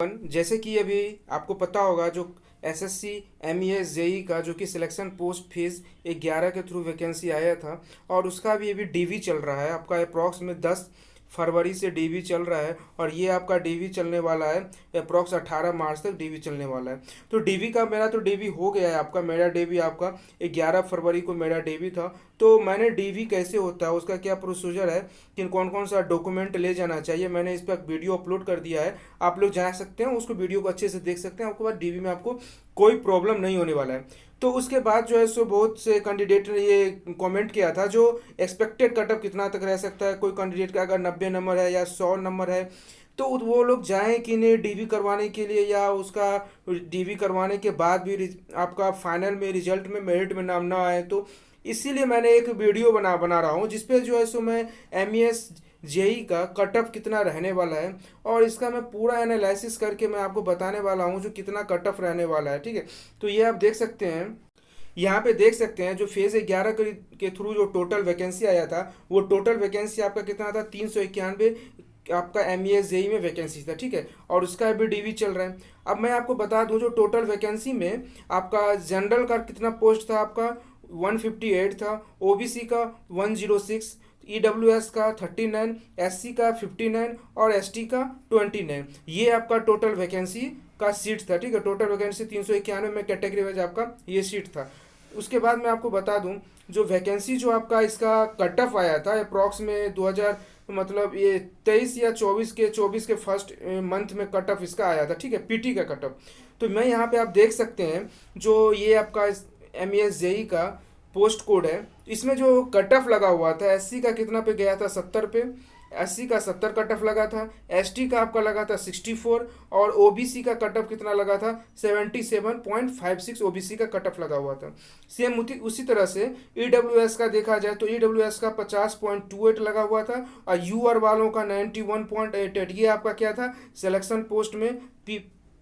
जैसे कि अभी आपको पता होगा जो एसएससी एमईएस जेई का जो कि सिलेक्शन पोस्ट फेज 11 के थ्रू वैकेंसी आया था और उसका भी अभी डीवी चल रहा है। आपका अप्रॉक्स में 10 फरवरी से डीवी चल रहा है और ये आपका डीवी चलने वाला है अप्रॉक्स 18 मार्च तक डीवी चलने वाला है। तो डीवी का मेरा तो डीवी हो गया है। आपका मेरा डीवी आपका 11 फरवरी को मेरा डीवी था। तो मैंने डीवी कैसे होता है, उसका क्या प्रोसीजर है, कि कौन कौन सा डॉक्यूमेंट ले जाना चाहिए, मैंने इस पर वीडियो अपलोड कर दिया है। आप लोग जा सकते हैं, उसको वीडियो को अच्छे से देख सकते हैं। आपके बाद डीवी में आपको कोई प्रॉब्लम नहीं होने वाला है। तो उसके बाद जो है सो बहुत से कैंडिडेट ने ये कमेंट किया था जो एक्सपेक्टेड कटअप कितना तक रह सकता है। कोई कैंडिडेट का अगर 90 नंबर है या 100 नंबर है तो वो लोग जाएं कि नहीं डीवी करवाने के लिए, या उसका डीवी करवाने के बाद भी आपका फाइनल में रिजल्ट में मेरिट में नाम ना आए। तो इसीलिए मैंने एक वीडियो बना बना रहा हूँ जिसपे जो है सो मैं एमईएस जेई का कटअप कितना रहने वाला है और इसका मैं पूरा एनालिसिस करके मैं आपको बताने वाला हूँ जो कितना कटअप रहने वाला है। ठीक है, तो ये आप देख सकते हैं, यहाँ पे देख सकते हैं जो फेज 11 के थ्रू जो टोटल वैकेंसी आया था वो टोटल वैकेंसी आपका कितना था, 391 आपका एमईएस जेई में वैकेंसी था। ठीक है, और उसका अभी डीवी चल रहा है। अब मैं आपको बता दूं जो टोटल वैकेंसी में आपका जनरल का कितना पोस्ट था, आपका 158 था, ओबीसी का 106, ईडब्ल्यूएस का 39, एससी का 59 और एसटी का 29। ये आपका टोटल वैकेंसी का सीट था। ठीक है, टोटल वैकेंसी 391 में कैटेगरी वाइज आपका ये सीट था। उसके बाद मैं आपको बता दूं जो वैकेंसी जो आपका इसका कट ऑफ आया था अप्रॉक्स में 2000 मतलब ये 23 या 24 के फर्स्ट मंथ में कट ऑफ इसका आया था। ठीक है, पीटी का कट ऑफ। तो मैं यहाँ पे आप देख सकते हैं जो ये आपका एम ई एस जेई का पोस्ट कोड है, इसमें जो कट ऑफ लगा हुआ था एससी का कितना पे गया था, 70 पे। एससी का 70 कट ऑफ लगा था, एसटी का आपका लगा था 64 और ओबीसी का कट ऑफ कितना लगा था, 77.56 ओबीसी का कट ऑफ लगा हुआ था। सेम उसी तरह से ईडब्ल्यूएस का देखा जाए तो ईडब्ल्यूएस का 50.28 लगा हुआ था और यूआर वालों का 91.88। ये आपका क्या था, सिलेक्शन पोस्ट में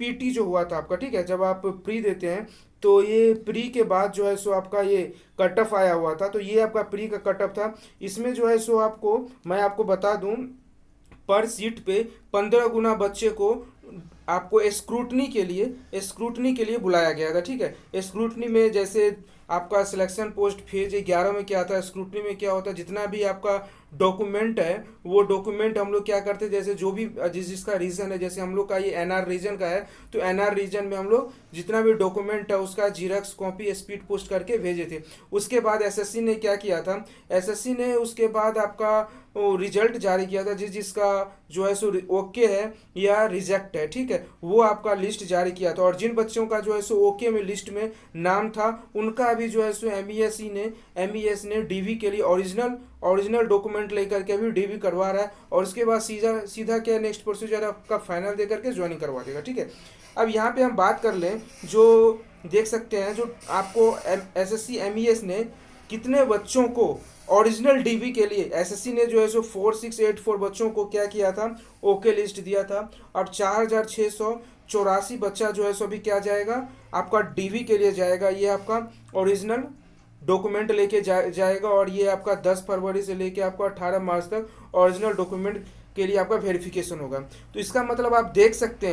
पीटी जो हुआ था आपका। ठीक है, जब आप प्री देते हैं तो ये प्री के बाद जो है सो आपका ये कट ऑफ आया हुआ था। तो ये आपका प्री का कट ऑफ था। इसमें जो है सो आपको मैं आपको बता दूं पर सीट पे 15 गुना बच्चे को आपको स्क्रूटनी के लिए बुलाया गया था। ठीक है, स्क्रूटनी में जैसे आपका सिलेक्शन पोस्ट फेज 11 में क्या था, स्क्रूटनी में क्या होता है, जितना भी आपका डॉक्यूमेंट है वो डॉक्यूमेंट हम लोग क्या करते हैं, जैसे जो भी जिसका रीजन है, जैसे हम लोग का ये एनआर रीजन का है तो एनआर रीजन में हम लोग जितना भी डॉक्यूमेंट है उसका जीरोक्स कॉपी स्पीड पोस्ट करके भेजे थे। उसके बाद एसएससी ने क्या किया था, एसएससी ने उसके बाद आपका रिजल्ट जारी किया था जिसका जो है सो ओके है या रिजेक्ट है। ठीक है, वो आपका लिस्ट जारी किया था और जिन बच्चों का जो है सो ओके में लिस्ट में नाम था उनका भी जो है सो एमईएस ने डीवी के लिए ओरिजिनल डॉक्यूमेंट लेकर के भी डीवी करवा रहा है और उसके बाद सीधा सीधा क्या नेक्स्ट प्रोसीजर आपका फाइनल दे करके ज्वाइनिंग करवा देगा। ठीक है, अब यहाँ पे हम बात कर लें जो देख सकते हैं जो आपको एसएससी एमईएस ने कितने बच्चों को ओरिजिनल डीवी के लिए एसएससी ने जो है सो 4684 बच्चों को क्या किया था, ओके लिस्ट दिया था और 4684 बच्चा जो है सो अभी क्या जाएगा आपका डीवी के लिए जाएगा। ये आपका ओरिजिनल डॉक्यूमेंट लेके जाएगा और ये आपका 10 फरवरी से लेके आपका 18 मार्च तक ओरिजिनल डॉक्यूमेंट के लिए आपका वेरिफिकेशन होगा। तो इसका मतलब आप देख सकते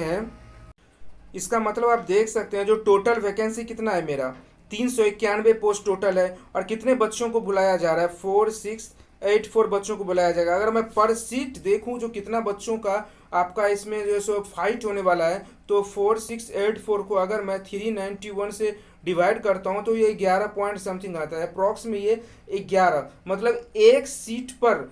हैं, जो टोटल वैकेंसी कितना है मेरा 391 पोस्ट टोटल है और कितने बच्चों को बुलाया जा रहा है, 4684 बच्चों को बुलाया जाएगा। अगर मैं पर सीट देखूं जो कितना बच्चों का आपका इसमें जो है सो फाइट होने वाला है तो 4684 को अगर मैं 391 से डिवाइड करता हूं तो ये 11 पॉइंट समथिंग आता है अप्रॉक्स में। ये 11 मतलब एक सीट पर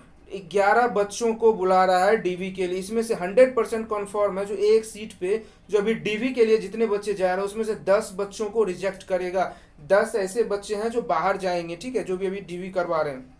11 बच्चों को बुला रहा है डीवी के लिए। इसमें से 100% कन्फर्म है जो एक सीट पे जो अभी डीवी के लिए जितने बच्चे जा रहे हैं उसमें से 10 बच्चों को रिजेक्ट करेगा। 10 ऐसे बच्चे हैं जो बाहर जाएंगे। ठीक है, जो भी अभी डीवी करवा रहे हैं।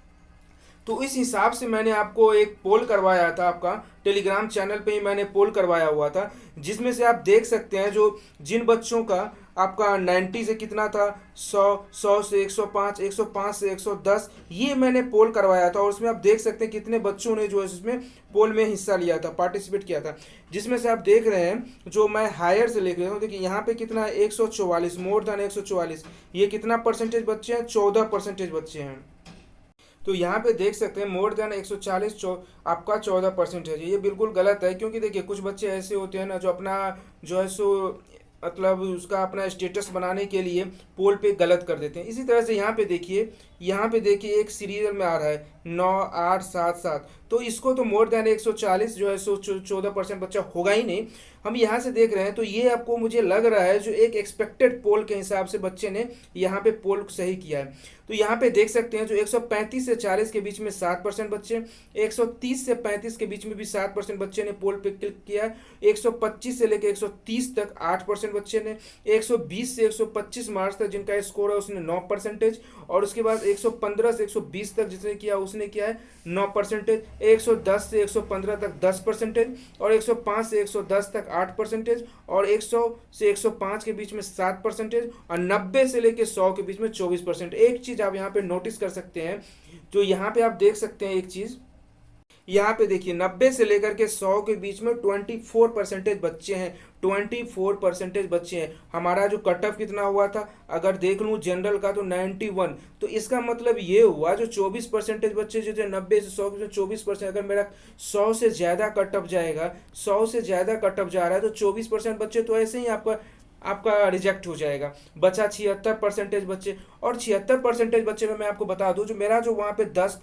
तो इस हिसाब से मैंने आपको एक पोल करवाया था, आपका टेलीग्राम चैनल पे ही मैंने पोल करवाया हुआ था जिसमें से आप देख सकते हैं जो जिन बच्चों का आपका 90 से कितना था, 100 से 105, 105 से 110, ये मैंने पोल करवाया था और उसमें आप देख सकते हैं कितने बच्चों ने जो है इसमें पोल में हिस्सा लिया था, पार्टिसिपेट किया था। जिसमें से आप देख रहे हैं जो मैं हायर से लिख रहा हूँ, देखिए यहाँ पे कितना है 144, मोर देन 144। ये कितना परसेंटेज बच्चे हैं, 14% बच्चे हैं। तो यहाँ पे देख सकते हैं मोर देन 140 आपका 14% है। ये बिल्कुल गलत है, क्योंकि देखिए कुछ बच्चे ऐसे होते हैं ना जो अपना जो है सो मतलब उसका अपना स्टेटस बनाने के लिए पोल पे गलत कर देते हैं। इसी तरह से यहाँ पे देखिए एक सीरियल में आ रहा है 9, 8, 7, 7, तो इसको तो मोर देन 140 जो है सो 14% बच्चा होगा ही नहीं। हम यहाँ से देख रहे हैं तो ये आपको मुझे लग रहा है जो एक एक्सपेक्टेड पोल के हिसाब से बच्चे ने यहाँ पे पोल सही किया है। तो यहाँ पे देख सकते हैं जो 135 से 40 के बीच में 7% बच्चे, 130 से 35 के बीच में भी 7% बच्चे ने पोल पे क्लिक किया है, 125 से लेकर 130 तक 8% बच्चे ने, 120 से 125 मार्क्स तक जिनका स्कोर है उसने 9%, और उसके बाद 115 से 120 तक जिसने किया उसने किया है 9%, 110 से 115 तक 10%, और 105 से 110 तक 8%, और 100 से 105 के बीच में 7%, और 90 से लेकर 100 के बीच में 24%। एक चीज़ आप यहाँ पे नोटिस कर सकते हैं, जो यहाँ पे आप देख सकते हैं एक चीज़, यहाँ पे देखिए 90 से लेकर के 100 के बीच में 24% बच्चे हैं, 24% बच्चे हैं। हमारा जो कट ऑफ कितना हुआ था अगर देख लूँ जनरल का तो 91, तो इसका मतलब ये हुआ जो 24% बच्चे जो थे 90 से 100 के बीच में 24%, अगर मेरा 100 से ज़्यादा कट ऑफ जाएगा, 100 से ज़्यादा कट ऑफ जा रहा है तो 24% बच्चे तो ऐसे ही आपका आपका रिजेक्ट हो जाएगा। बचा 76% बच्चे, और 76% बच्चे में मैं आपको बता दूं जो मेरा जो वहाँ पे 11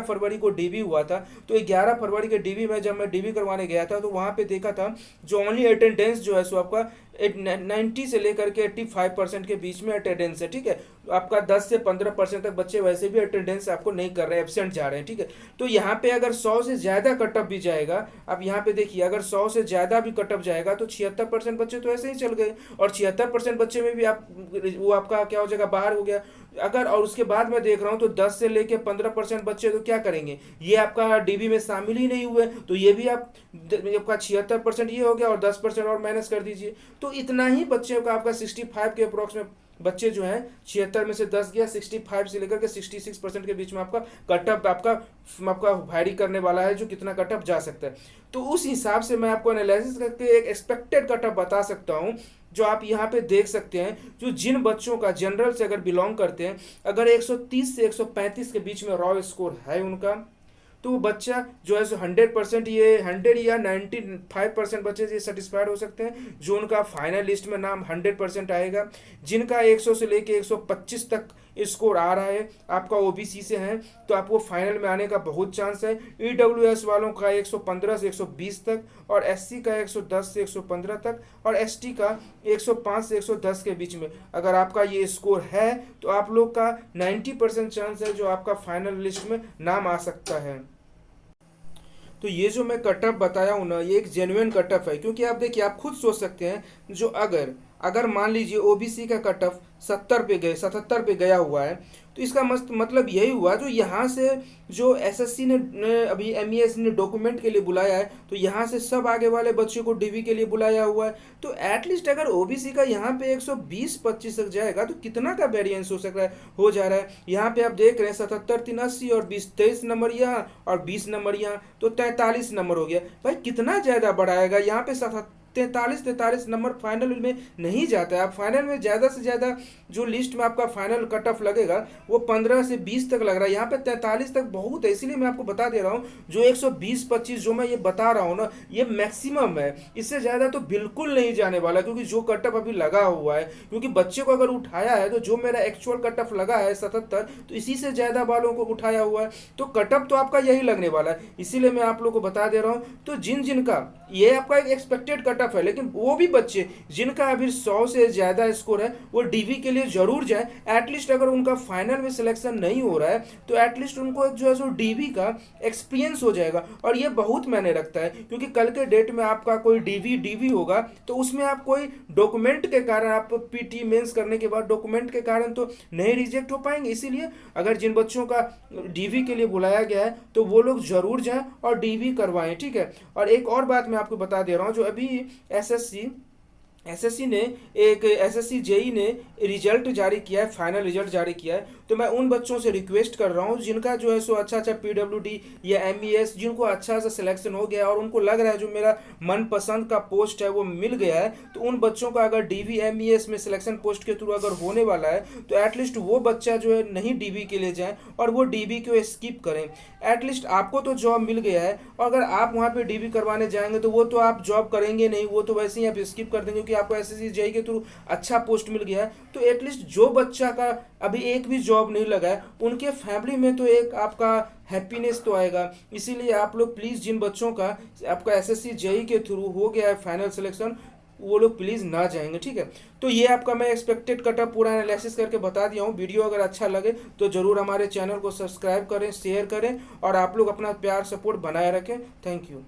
फरवरी को डीबी हुआ था, तो 11 फरवरी के डीबी में जब मैं डीबी करवाने गया था तो वहाँ पे देखा था जो ओनली अटेंडेंस जो है सो आपका 90 से लेकर के 85% के बीच में अटेंडेंस है, ठीक है। आपका 10 से 15% तक बच्चे वैसे भी अटेंडेंस आपको नहीं कर रहे हैं, एब्सेंट जा रहे हैं, ठीक है। तो यहाँ पे अगर 100 से ज़्यादा कटअप भी जाएगा, आप यहाँ पे देखिए अगर 100 से ज़्यादा भी कटअप जाएगा तो 76% बच्चे तो ऐसे ही चल गए, और 76% बच्चे में भी आप वो आपका क्या हो जाएगा, बाहर हो गया। अगर और उसके बाद मैं देख रहा हूँ तो 10 से लेके 15% बच्चे तो क्या करेंगे, ये आपका डीबी में शामिल ही नहीं हुए, तो ये भी आप आपका 76% ये हो गया, और 10% और माइनस कर दीजिए, तो इतना ही बच्चे का आपका 65 के अप्रोक्स में बच्चे जो हैं 76 में से 10 गया, 65 से लेकर के 66% के बीच में आपका कटअप आपका वैरी करने वाला है जो कितना कटअप जा सकता है। तो उस हिसाब से मैं आपको एनालिसिस करके एक एक्सपेक्टेड कटअप बता सकता हूँ, जो आप यहाँ पे देख सकते हैं जो जिन बच्चों का जनरल से अगर बिलोंग करते हैं, अगर 130 से 135 के बीच में रॉ स्कोर है उनका, तो वो बच्चा जो है सो 100% ये 100 या 95% बच्चे ये सेटिस्फाइड हो सकते हैं जो उनका फाइनल लिस्ट में नाम 100% आएगा। जिनका 100 से लेके 125 तक स्कोर आ रहा है, आपका ओबीसी से है, तो आपको फाइनल में आने का बहुत चांस है। ईडब्ल्यूएस वालों का 115 से 120 तक, और एससी का 110 से 115 तक, और एसटी का 105 से 110 के बीच में अगर आपका ये स्कोर है तो आप लोग का 90% चांस है जो आपका फाइनल लिस्ट में नाम आ सकता है। तो ये जो मैं कट ऑफ बताया हूँ ना, ये एक जेन्युइन कट ऑफ है, क्योंकि आप देखिए आप खुद सोच सकते हैं जो अगर अगर मान लीजिए ओबीसी का कट ऑफ 77 पे गया हुआ है, तो इसका मतलब यही हुआ जो यहाँ से जो एसएससी ने अभी एमईएस ने डॉक्यूमेंट के लिए बुलाया है, तो यहाँ से सब आगे वाले बच्चों को डीवी के लिए बुलाया हुआ है। तो एटलीस्ट अगर ओबीसी का यहाँ पे 120-25 तक जाएगा तो कितना का वेरिएंस हो सकता है, हो जा रहा है। यहाँ पे आप देख रहे हैं 77 3 80 और 20 23 नंबर यहाँ और 20 नंबर यहाँ, तो 43 नंबर हो गया। भाई कितना ज़्यादा बढ़ाएगा, यहाँ पे 43 नंबर फाइनल में नहीं जाता है। आप फाइनल में ज़्यादा से ज़्यादा जो लिस्ट में आपका फाइनल कट ऑफ लगेगा वो 15 से 20 तक लग रहा है, यहाँ पे 43 तक बहुत है। इसीलिए मैं आपको बता दे रहा हूँ जो 120-25 जो मैं ये बता रहा हूँ ना, ये मैक्सिमम है, इससे ज़्यादा तो बिल्कुल नहीं जाने वाला, क्योंकि जो कट ऑफ अभी लगा हुआ है, क्योंकि बच्चे को अगर उठाया है तो जो मेरा एक्चुअल कट ऑफ लगा है 77, तो इसी से ज़्यादा वालों को उठाया हुआ है, तो कट ऑफ तो आपका यही लगने वाला है। इसीलिए मैं आप लोग को बता दे रहा हूँ। तो जिन का ये आपका एक एक्सपेक्टेड कट ऑफ है, लेकिन वो भी बच्चे जिनका अभी 100 से ज़्यादा स्कोर है वो डीवी के लिए जरूर जाए। एटलीस्ट अगर उनका फाइनल में सिलेक्शन नहीं हो रहा है तो एटलीस्ट उनको जो है सो डीवी का एक्सपीरियंस हो जाएगा, और ये बहुत मायने रखता है, क्योंकि कल के डेट में आपका कोई डीवी होगा तो उसमें आप कोई डॉक्यूमेंट के कारण, आप पीटी मेंस करने के बाद डॉक्यूमेंट के कारण तो नहीं रिजेक्ट हो पाएंगे। इसीलिए अगर जिन बच्चों का डीवी के लिए बुलाया गया है तो वो लोग जरूर जाएं और डीवी करवाएं, ठीक है। और एक और बात मैं आपको बता दे रहा हूँ, जो अभी एसएससी एसएससी ने एक एसएससी जेई ने रिजल्ट जारी किया है, फाइनल रिजल्ट जारी किया है। तो मैं उन बच्चों से रिक्वेस्ट कर रहा हूँ जिनका जो है सो अच्छा पीडब्ल्यूडी या एमईएस, जिनको अच्छा सा सिलेक्शन हो गया है और उनको लग रहा है जो मेरा मनपसंद का पोस्ट है वो मिल गया है, तो उन बच्चों का अगर डीवी एमईएस में सिलेक्शन पोस्ट के थ्रू अगर होने वाला है तो एटलीस्ट वो बच्चा जो है नहीं डीबी के लिए जाए और वो डीबी को स्किप करें। एटलीस्ट आपको तो जॉब मिल गया है, और अगर आप वहाँ पे डीबी करवाने जाएंगे तो वो तो आप जॉब करेंगे नहीं, वो तो वैसे ही आप स्किप कर देंगे क्योंकि आपको एसएससी जेई के थ्रू अच्छा पोस्ट मिल गया है। तो एटलीस्ट जो बच्चा का अभी एक भी जॉब नहीं लगा है उनके फैमिली में तो एक आपका हैप्पीनेस तो आएगा। इसीलिए आप लोग प्लीज़, जिन बच्चों का आपका एसएससी जेई के थ्रू हो गया है फाइनल सिलेक्शन, वो लोग प्लीज़ ना जाएंगे, ठीक है। तो ये आपका मैं एक्सपेक्टेड कटअप पूरा एनालिसिस करके बता दिया हूँ। वीडियो अगर अच्छा लगे तो ज़रूर हमारे चैनल को सब्सक्राइब करें, शेयर करें और आप लोग अपना प्यार सपोर्ट बनाए रखें। Thank you.